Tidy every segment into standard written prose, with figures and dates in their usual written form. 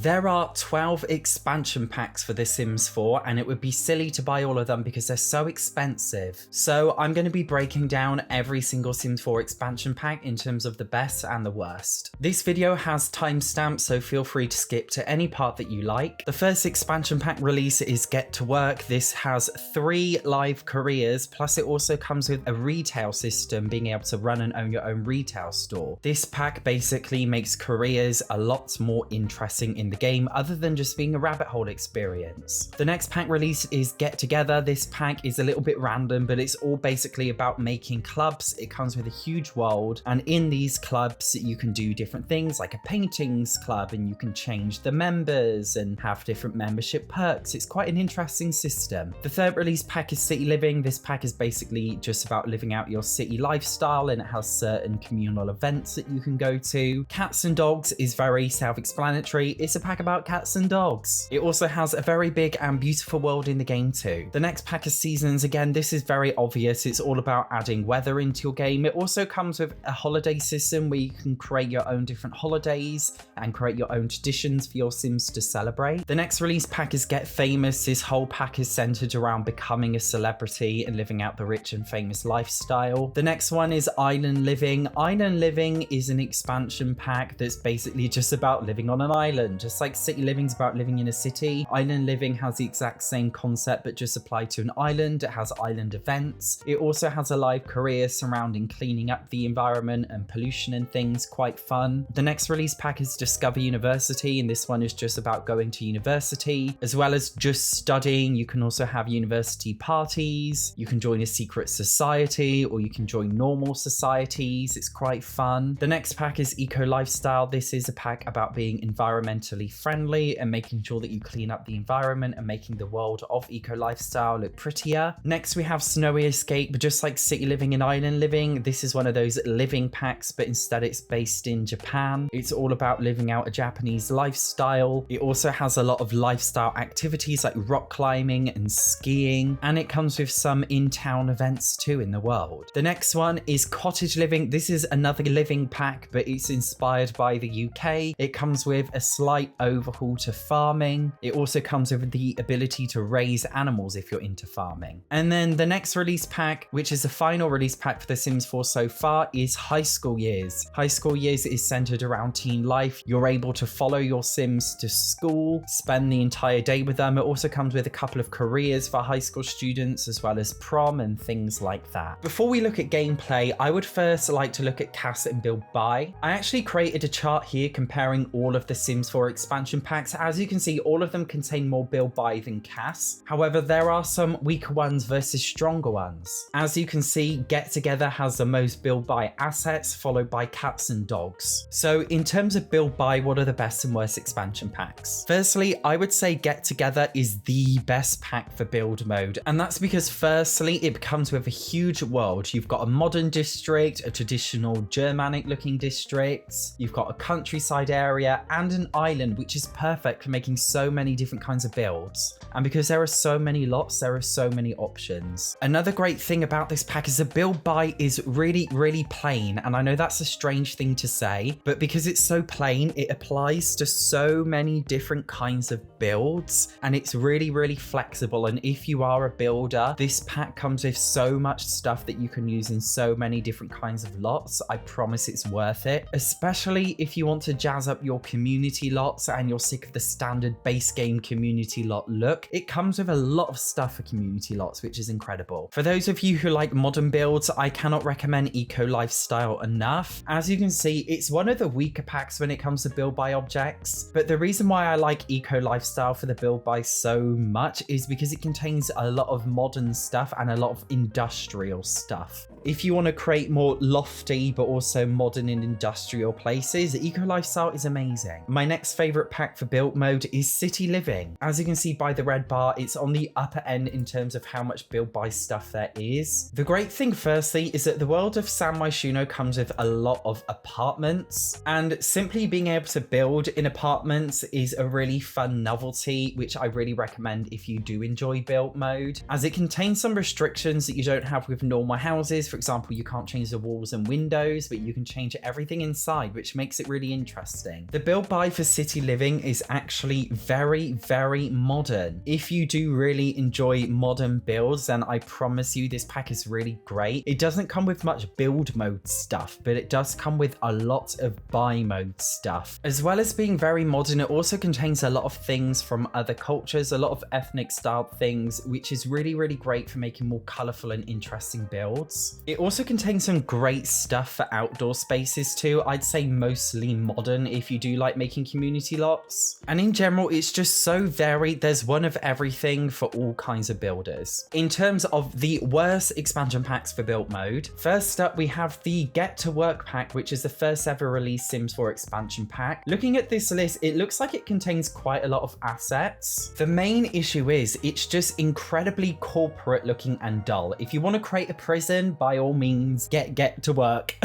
There are 12 expansion packs for The Sims 4, and it would be silly to buy all of them because they're so expensive. So I'm going to be breaking down every single Sims 4 expansion pack in terms of the best and the worst. This video has timestamps, so feel free to skip to any part that you like. The first expansion pack release is Get to Work. This has 3 live careers, plus it also comes with a retail system, being able to run and own your own retail store. This pack basically makes careers a lot more interesting in the game, other than just being a rabbit hole experience. The next pack release is Get Together. This pack is a little bit random, but it's all basically about making clubs. It comes with a huge world, and in these clubs you can do different things like a paintings club, and you can change the members and have different membership perks. It's quite an interesting system. The third release pack is City Living. This pack is basically just about living out your city lifestyle, and it has certain communal events that you can go to. Cats and Dogs is very self-explanatory. It's a pack about cats and dogs. It also has a very big and beautiful world in the game too. The next pack is Seasons. Again, this is very obvious. It's all about adding weather into your game. It also comes with a holiday system where you can create your own different holidays and create your own traditions for your Sims to celebrate. The next release pack is Get Famous. This whole pack is centered around becoming a celebrity and living out the rich and famous lifestyle. The next one is Island Living. Island Living is an expansion pack that's basically just about living on an island. Just like City Living's about living in a city, Island Living has the exact same concept but just applied to an island. It has island events. It also has a live career surrounding cleaning up the environment and pollution and things. Quite fun. The next release pack is Discover University, and this one is just about going to university as well as just studying. You can also have university parties, you can join a secret society, or you can join normal societies. It's quite fun. The next pack is Eco Lifestyle. This is a pack about being environmentally friendly and making sure that you clean up the environment and making the world of Eco Lifestyle look prettier. Next we have Snowy Escape. Just like City Living and Island Living, this is one of those living packs, but instead it's based in Japan. It's all about living out a Japanese lifestyle. It also has a lot of lifestyle activities like rock climbing and skiing, and it comes with some in-town events too in the world. The next one is Cottage Living. This is another living pack, but it's inspired by the UK. It comes with a slight overhaul to farming. It also comes with the ability to raise animals if you're into farming. And then the next release pack, which is the final release pack for The Sims 4 so far, is High School Years. High School Years is centered around teen life. You're able to follow your Sims to school, spend the entire day with them. It also comes with a couple of careers for high school students, as well as prom and things like that. Before we look at gameplay, I would first like to look at CAS and build by. I actually created a chart here comparing all of the Sims 4 expansion packs. As you can see, all of them contain more build by than CAS. However, there are some weaker ones versus stronger ones. As you can see, Get Together has the most build by assets, followed by Cats and Dogs. So in terms of build by, what are the best and worst expansion packs? Firstly, I would say Get Together is the best pack for build mode, and that's because firstly, it comes with a huge world. You've got a modern district, a traditional Germanic looking district, you've got a countryside area and an island, which is perfect for making so many different kinds of builds. And because there are so many lots, there are so many options. Another great thing about this pack is the build by is really plain, and I know that's a strange thing to say, but because it's so plain, it applies to so many different kinds of builds, and it's really flexible. And if you are a builder, this pack comes with so much stuff that you can use in so many different kinds of lots. I promise it's worth it, especially if you want to jazz up your community lots and you're sick of the standard base game community lot look. It comes with a lot of stuff for community lots, which is incredible. For those of you who like modern builds, I cannot recommend Eco Lifestyle enough. As you can see, it's one of the weaker packs when it comes to build by objects, but the reason why I like Eco Lifestyle for the build by so much is because it contains a lot of modern stuff and a lot of industrial stuff. If you want to create more lofty but also modern and industrial places, Eco Lifestyle is amazing. My next favorite pack for build mode is City Living. As you can see by the red bar, it's on the upper end in terms of how much build by stuff there is. The great thing firstly is that the world of San Myshuno comes with a lot of apartments, and simply being able to build in apartments is a really fun novelty, which I really recommend if you do enjoy build mode, as it contains some restrictions that you don't have with normal houses. For example, you can't change the walls and windows, but you can change everything inside, which makes it really interesting. The build buy for city living is actually very, very modern. If you do really enjoy modern builds, then I promise you this pack is really great. It doesn't come with much build mode stuff, but it does come with a lot of buy mode stuff. As well as being very modern, it also contains a lot of things from other cultures, a lot of ethnic style things, which is really, really great for making more colorful and interesting builds. It also contains some great stuff for outdoor spaces too. I'd say mostly modern if you do like making community lots. And in general, it's just so varied. There's one of everything for all kinds of builders. In terms of the worst expansion packs for build mode, first up we have the Get to Work pack, which is the first ever released Sims 4 expansion pack. Looking at this list, it looks like it contains quite a lot of assets. The main issue is it's just incredibly corporate looking and dull. If you want to create a prison, by all means, get to work.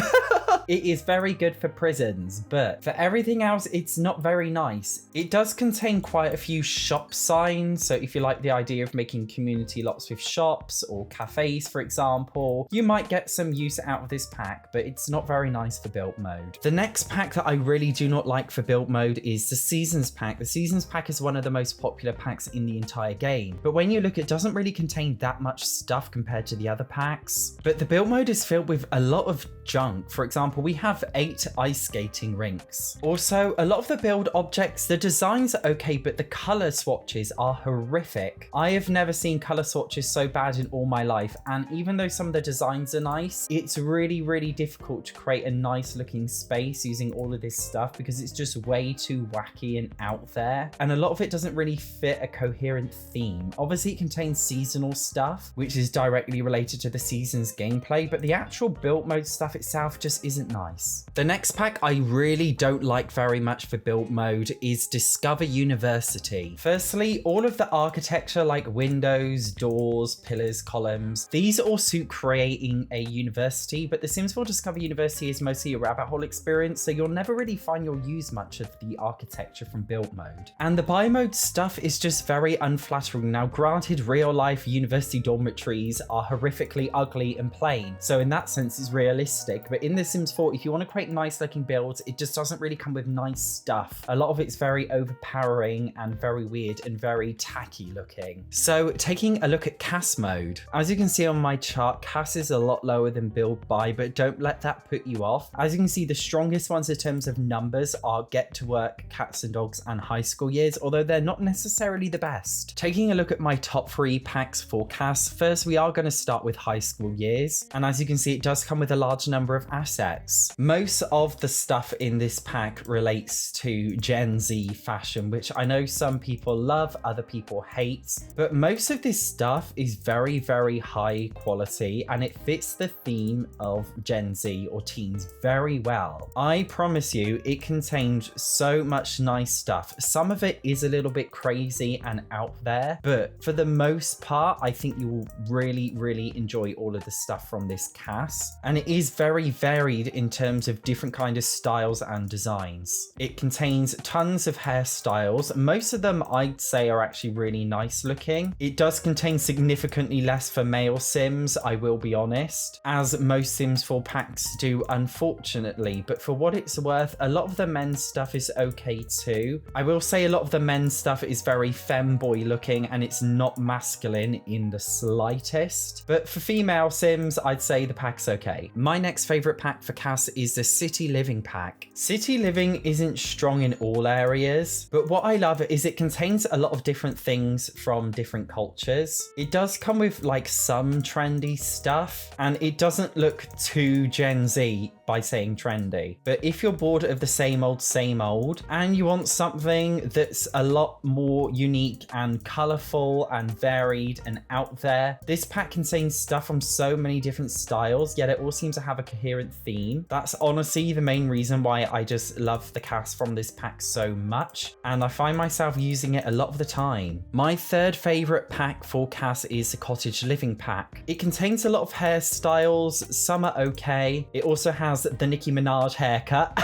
It is very good for prisons, but for everything else, it's not very nice. It does contain quite a few shop signs, so if you like the idea of making community lots with shops or cafes, for example, you might get some use out of this pack, but it's not very nice for build mode. The next pack that I really do not like for build mode is the Seasons pack. The Seasons pack is one of the most popular packs in the entire game, but when you look, it doesn't really contain that much stuff compared to the other packs. But the build mode is filled with a lot of junk. For example, we have 8 ice skating rinks. Also, a lot of the build objects, the designs are okay, but the color swatches are horrific. I have never seen color swatches so bad in all my life, and even though some of the designs are nice, it's really, really difficult to create a nice looking space using all of this stuff because it's just way too wacky and out there, and a lot of it doesn't really fit a coherent theme. Obviously, it contains seasonal stuff, which is directly related to the season's gameplay, but the actual build mode stuff itself just isn't nice. The next pack I really don't like very much for build mode is Discover University. Firstly, all of the architecture like windows, doors, pillars, columns, these all suit creating a university, but The Sims 4 Discover University is mostly a rabbit hole experience, so you'll never really find you'll use much of the architecture from build mode. And the buy mode stuff is just very unflattering. Now granted, real life university dormitories are horrifically ugly and plain, so in that sense it's realistic, but in The Sims 4, if you want to create nice looking builds, it just doesn't really come with nice stuff. A lot of it's very overpowering and very weird and very tacky looking. So taking a look at CAS mode, as you can see on my chart, CAS is a lot lower than build buy, but don't let that put you off. As you can see, the strongest ones in terms of numbers are Get to Work, Cats and Dogs, and High School Years, although they're not necessarily the best. Taking a look at my top 3 packs for CAS, first we are going to start with High School Years, and as you can see, it does come with a large number of assets. Most of the stuff in this pack relates to Gen Z fashion, which I know some people love, other people hate, but most of this stuff is very, very high quality and it fits the theme of Gen Z or teens very well. I promise you, it contains so much nice stuff. Some of it is a little bit crazy and out there, but for the most part, I think you will really, really enjoy all of the stuff from this CAS, and it is very varied in terms of different kind of styles and designs. It contains tons of hairstyles. Most of them I'd say are actually really nice looking. It does contain significantly less for male Sims, I will be honest, as most Sims 4 packs do, unfortunately, but for what it's worth, a lot of the men's stuff is okay too. I will say a lot of the men's stuff is very femboy looking and it's not masculine in the slightest, but for female Sims, I'd say the pack's okay. My next favorite pack for CAS is the City Living pack. City Living isn't strong in all areas, but what I love is it contains a lot of different things from different cultures. It does come with like some trendy stuff, and it doesn't look too Gen Z by saying trendy, but if you're bored of the same old and you want something that's a lot more unique and colorful and varied and out there, this pack contains stuff from so many different styles, yet it all seems to have a coherent theme. That's honestly the main reason why I just love the CAS from this pack so much, and I find myself using it a lot of the time. My third favorite pack for CAS is the Cottage Living pack. It contains a lot of hairstyles, some are okay. It also has the Nicki Minaj haircut.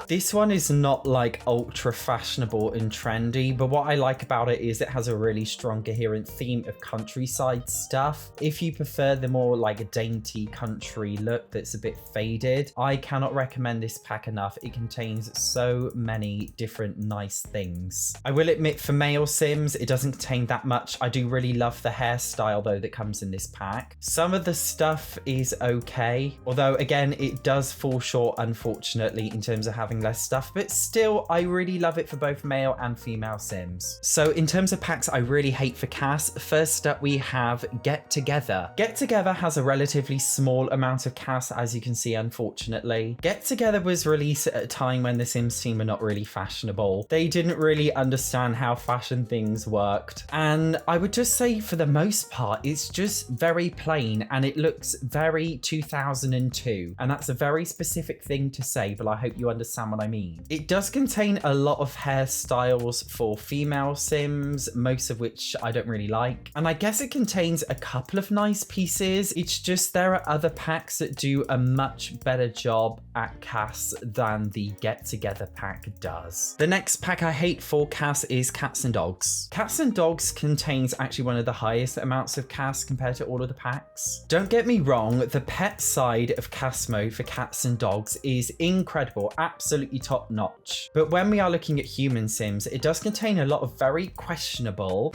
This one is not like ultra fashionable and trendy, but what I like about it is it has a really strong coherent theme of countryside stuff. If you prefer the more like dainty country look that's a bit faded, I cannot recommend this pack enough. It contains so many different nice things. I will admit for male Sims, it doesn't contain that much. I do really love the hairstyle though that comes in this pack. Some of the stuff is okay, although again, it does fall short unfortunately in terms of having less stuff, but still I really love it for both male and female Sims. So in terms of packs I really hate for CAS, first up we have Get Together. Get Together has a relatively small amount of CAS, as you can see, unfortunately. Get Together was released at a time when the Sims team were not really fashionable. They didn't really understand how fashion things worked, and I would just say for the most part it's just very plain and it looks very 2002, and that's a very specific thing to say, but I hope you understand what I mean. It does contain a lot of hairstyles for female Sims, most of which I don't really like, and I guess it contains a couple of nice pieces. It's just there are other packs that do a much better job at CAS than the Get Together pack does. The next pack I hate for CAS is Cats and Dogs. Cats and Dogs contains actually one of the highest amounts of CAS compared to all of the packs. Don't get me wrong, the pet side of CAS mode for Cats and Dogs is incredible, absolutely top notch. But when we are looking at human Sims, it does contain a lot of very questionable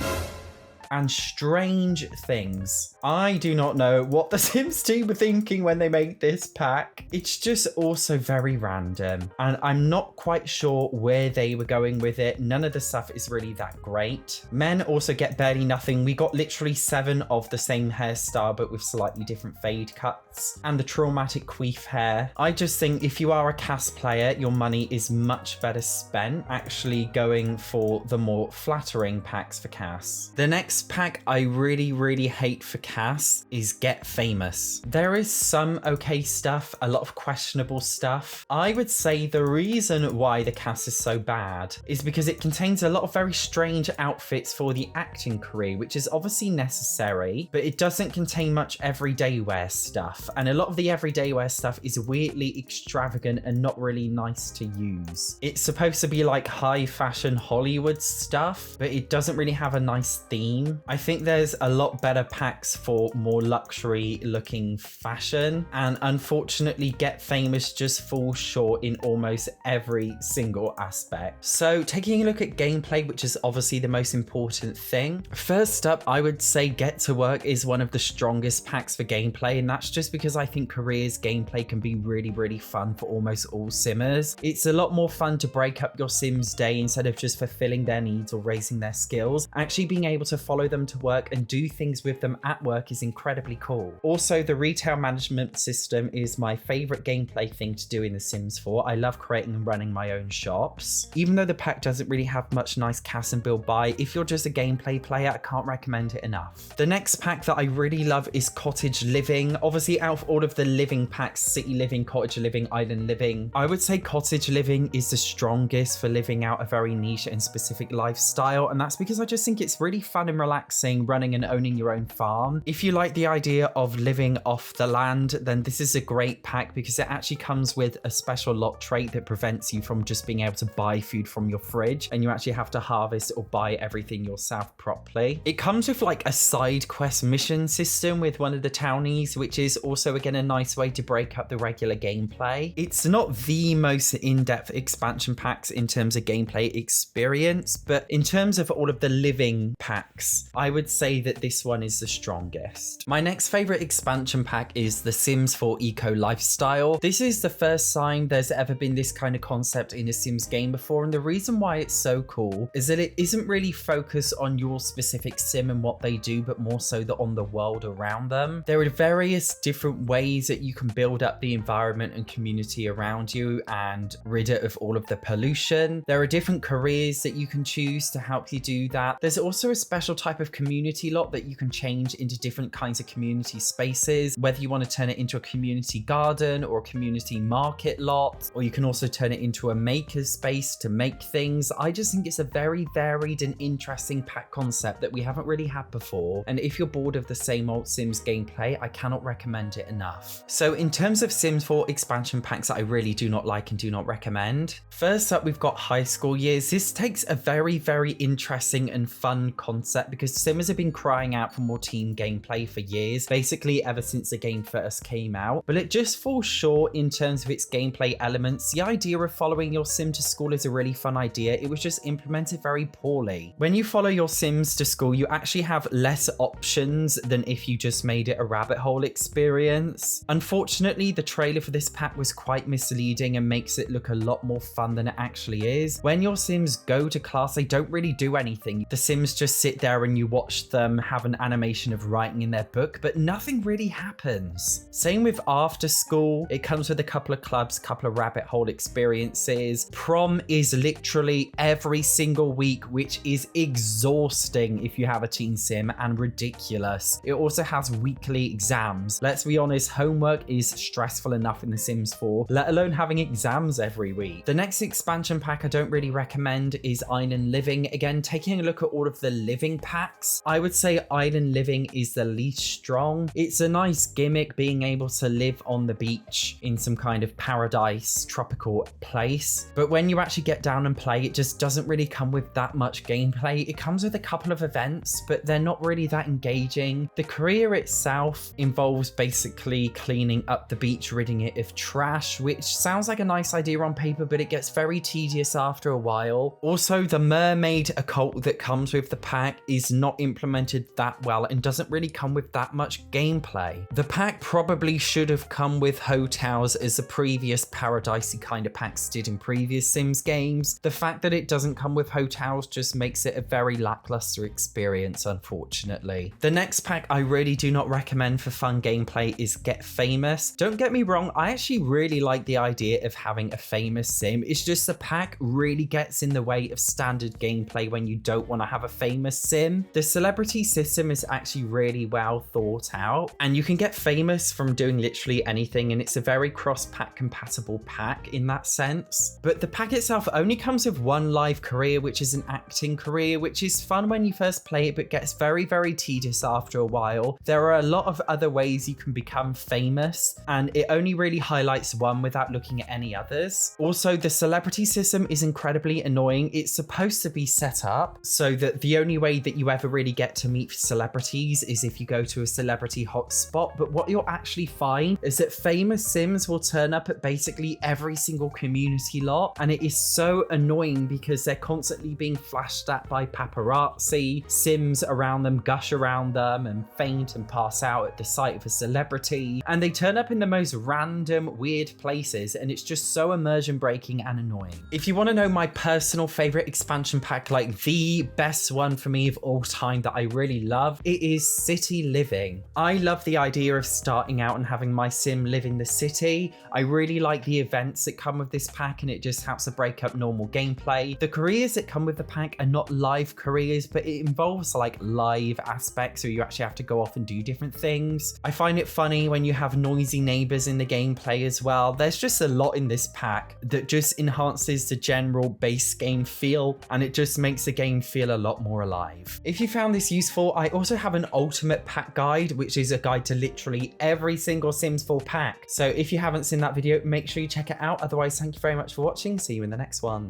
and strange things. I do not know what the Sims team were thinking when they made this pack. It's just also very random, and I'm not quite sure where they were going with it. None of the stuff is really that great. Men also get barely nothing. We got literally 7 of the same hairstyle, but with slightly different fade cuts, and the traumatic queef hair. I just think if you are a CAS player, your money is much better spent actually going for the more flattering packs for CAS. The next pack I really hate for CAS is Get Famous. There is some okay stuff, a lot of questionable stuff. I would say the reason why the CAS is so bad is because it contains a lot of very strange outfits for the acting career, which is obviously necessary, but it doesn't contain much everyday wear stuff, and a lot of the everyday wear stuff is weirdly extravagant and not really nice to use. It's supposed to be like high fashion Hollywood stuff, but it doesn't really have a nice theme. I think there's a lot better packs for more luxury looking fashion, and unfortunately Get Famous just falls short in almost every single aspect. So taking a look at gameplay, which is obviously the most important thing, first up I would say Get to Work is one of the strongest packs for gameplay, and that's just because I think Careers gameplay can be really fun for almost all simmers. It's a lot more fun to break up your Sims day instead of just fulfilling their needs or raising their skills. Actually being able to follow them to work and do things with them at work is incredibly cool. Also, the retail management system is my favorite gameplay thing to do in The Sims 4. I love creating and running my own shops. Even though the pack doesn't really have much nice CAS and build buy, if you're just a gameplay player, I can't recommend it enough. The next pack that I really love is Cottage Living. Obviously, out of all of the living packs, City Living, Cottage Living, Island Living, I would say Cottage Living is the strongest for living out a very niche and specific lifestyle, and that's because I just think it's really fun and relaxing running and owning your own farm. If you like the idea of living off the land, then this is a great pack because it actually comes with a special lot trait that prevents you from just being able to buy food from your fridge, and you actually have to harvest or buy everything yourself properly. It comes with like a side quest mission system with one of the townies, which is also again a nice way to break up the regular gameplay. It's not the most in-depth expansion packs in terms of gameplay experience, but in terms of all of the living packs, I would say that this one is the strongest. My next favorite expansion pack is The Sims 4 Eco Lifestyle. This is the first time there's ever been this kind of concept in a Sims game before, and the reason why it's so cool is that it isn't really focused on your specific sim and what they do, but more so on the world around them. There are various different ways that you can build up the environment and community around you and rid it of all of the pollution. There are different careers that you can choose to help you do that. There's also a special type of community lot that you can change into different kinds of community spaces, whether you want to turn it into a community garden or a community market lot, or you can also turn it into a maker's space to make things. I just think it's a very varied and interesting pack concept that we haven't really had before. And if you're bored of the same old Sims gameplay, I cannot recommend it enough. So in terms of Sims 4 expansion packs that I really do not like and do not recommend, first up we've got high school years. This takes a very, very interesting and fun concept because Simmers have been crying out for more team gameplay for years, basically ever since the game first came out, but it just falls short in terms of its gameplay elements. The idea of following your sim to school is a really fun idea. It was just implemented very poorly. When you follow your sims to school, you actually have less options than if you just made it a rabbit hole experience. Unfortunately, the trailer for this pack was quite misleading and makes it look a lot more fun than it actually is. When your sims go to class, they don't really do anything. The sims just sit there and you watch them have an animation of writing in their book, but nothing really happens. Same with after school. It comes with a couple of clubs, couple of rabbit hole experiences. Prom is literally every single week, which is exhausting if you have a teen sim and ridiculous. It also has weekly exams. Let's be honest, homework is stressful enough in The Sims 4, let alone having exams every week. The next expansion pack I don't really recommend is Island Living. Again, taking a look at all of the living packs, I would say Island Living is the least strong. It's a nice gimmick being able to live on the beach in some kind of paradise tropical place, but when you actually get down and play, it just doesn't really come with that much gameplay. It comes with a couple of events, but they're not really that engaging. The career itself involves basically cleaning up the beach, ridding it of trash, which sounds like a nice idea on paper, but it gets very tedious after a while. Also, the mermaid occult that comes with the pack is not implemented that well and doesn't really come with that much gameplay. The pack probably should have come with hotels as the previous paradisey kind of packs did in previous Sims games. The fact that it doesn't come with hotels just makes it a very lackluster experience, unfortunately. The next pack I really do not recommend for fun gameplay is Get Famous. Don't get me wrong, I actually really like the idea of having a famous sim. It's just the pack really gets in the way of standard gameplay when you don't want to have a famous sim. The celebrity system is actually really well thought out, and you can get famous from doing literally anything, and it's a very cross-pack compatible pack in that sense. But the pack itself only comes with one live career, which is an acting career, which is fun when you first play it, but gets very, very tedious after a while. There are a lot of other ways you can become famous, and it only really highlights one without looking at any others. Also, the celebrity system is incredibly annoying. It's supposed to be set up so that the only way that you ever really get to meet celebrities is if you go to a celebrity hotspot, but what you'll actually find is that famous sims will turn up at basically every single community lot, and it is so annoying because they're constantly being flashed at by paparazzi. Sims around them gush around them and faint and pass out at the sight of a celebrity, and they turn up in the most random, weird places, and it's just so immersion breaking and annoying. If you want to know my personal favorite expansion pack, like the best one for me of all time that I really love, it is City Living. I love the idea of starting out and having my sim live in the city. I really like the events that come with this pack, and it just helps to break up normal gameplay. The careers that come with the pack are not live careers, but it involves like live aspects where you actually have to go off and do different things. I find it funny when you have noisy neighbors in the gameplay as well. There's just a lot in this pack that just enhances the general base game feel, and it just makes the game feel a lot more alive. If you found this useful, I also have an ultimate pack guide, which is a guide to literally every single Sims 4 pack. So if you haven't seen that video, make sure you check it out. Otherwise, thank you very much for watching. See you in the next one.